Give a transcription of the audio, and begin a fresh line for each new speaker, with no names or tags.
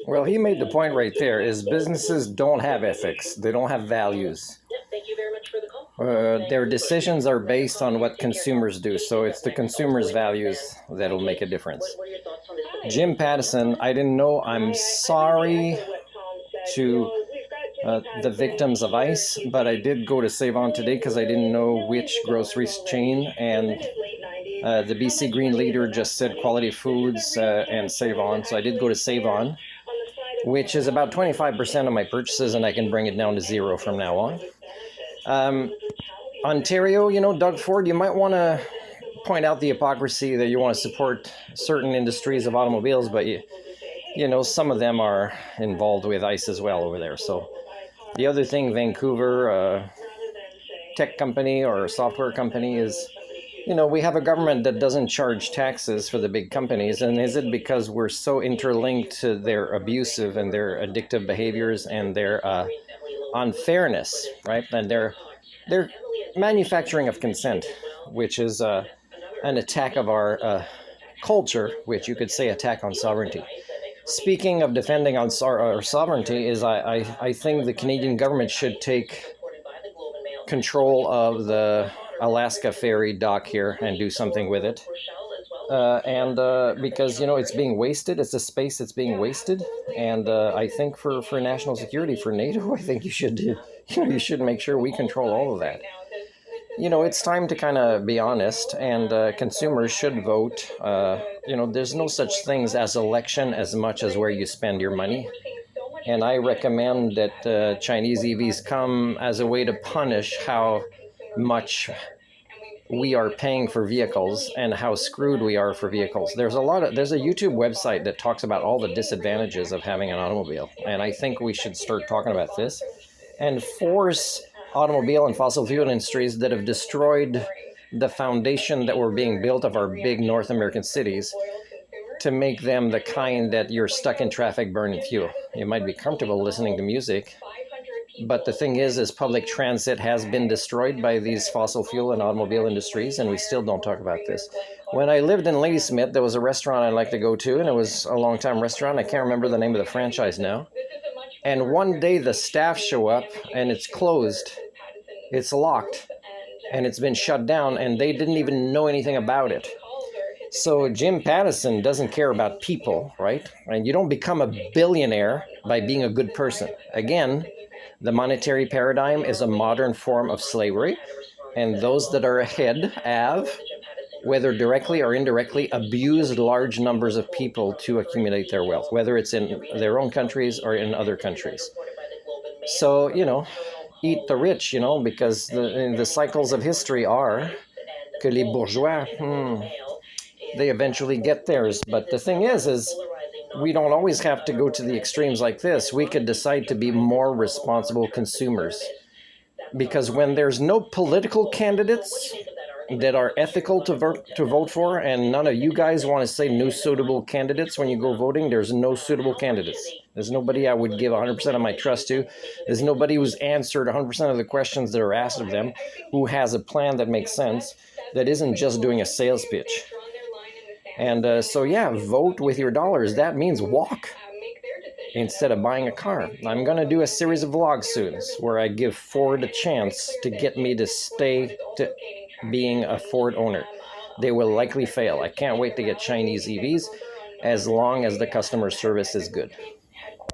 Well, he made the point right there is businesses don't have ethics. They don't have values. Their decisions are based on what consumers do. So it's the consumers' values that'll make a difference. Jim Pattison, I didn't know. I'm sorry to the victims of ICE, but I did go to Save On today because I didn't know which grocery chain, and the BC Green leader just said Quality Foods and Save On, so I did go to Save On, which is about 25% of my purchases, and I can bring it down to zero from now on. Ontario, Doug Ford, you might want to point out the hypocrisy that you want to support certain industries of automobiles, but some of them are involved with ICE as well over there. So the other thing, Vancouver tech company or software company is, we have a government that doesn't charge taxes for the big companies. And is it because we're so interlinked to their abusive and their addictive behaviors and their unfairness, right? And their manufacturing of consent, which is an attack of our culture, which you could say attack on sovereignty. Speaking of defending on our sovereignty, is I think the Canadian government should take control of the Alaska ferry dock here and do something with it. Because, it's being wasted. It's a space that's being wasted. And I think for national security, for NATO, I think you should make sure we control all of that. It's time to kind of be honest, and consumers should vote. There's no such things as election as much as where you spend your money. And I recommend that Chinese EVs come as a way to punish how much we are paying for vehicles and how screwed we are for vehicles. There's a YouTube website that talks about all the disadvantages of having an automobile. And I think we should start talking about this and force automobile and fossil fuel industries that have destroyed the foundation that were being built of our big North American cities to make them the kind that you're stuck in traffic burning fuel. You might be comfortable listening to music, but the thing is public transit has been destroyed by these fossil fuel and automobile industries, and we still don't talk about this. When I lived in Ladysmith, there was a restaurant I liked to go to, and it was a long-time restaurant. I can't remember the name of the franchise now. And one day the staff show up, and it's closed, it's locked, and it's been shut down, and they didn't even know anything about it. So Jim Pattison doesn't care about people, right? And you don't become a billionaire by being a good person. Again, the monetary paradigm is a modern form of slavery, and those that are ahead have, whether directly or indirectly, abused large numbers of people to accumulate their wealth, whether it's in their own countries or in other countries. So, eat the rich, because the cycles of history are que les bourgeois, they eventually get theirs. But the thing is we don't always have to go to the extremes like this. We could decide to be more responsible consumers. Because when there's no political candidates that are ethical to vote for, and none of you guys want to say no suitable candidates when you go voting, there's no suitable candidates. There's nobody I would give 100% of my trust to. There's nobody who's answered 100% of the questions that are asked of them, who has a plan that makes sense, that isn't just doing a sales pitch. And so vote with your dollars. That means walk instead of buying a car. I'm going to do a series of vlogs soon where I give Ford a chance to get me to stay to being a Ford owner. They will likely fail. I can't wait to get Chinese EVs as long as the customer service is good.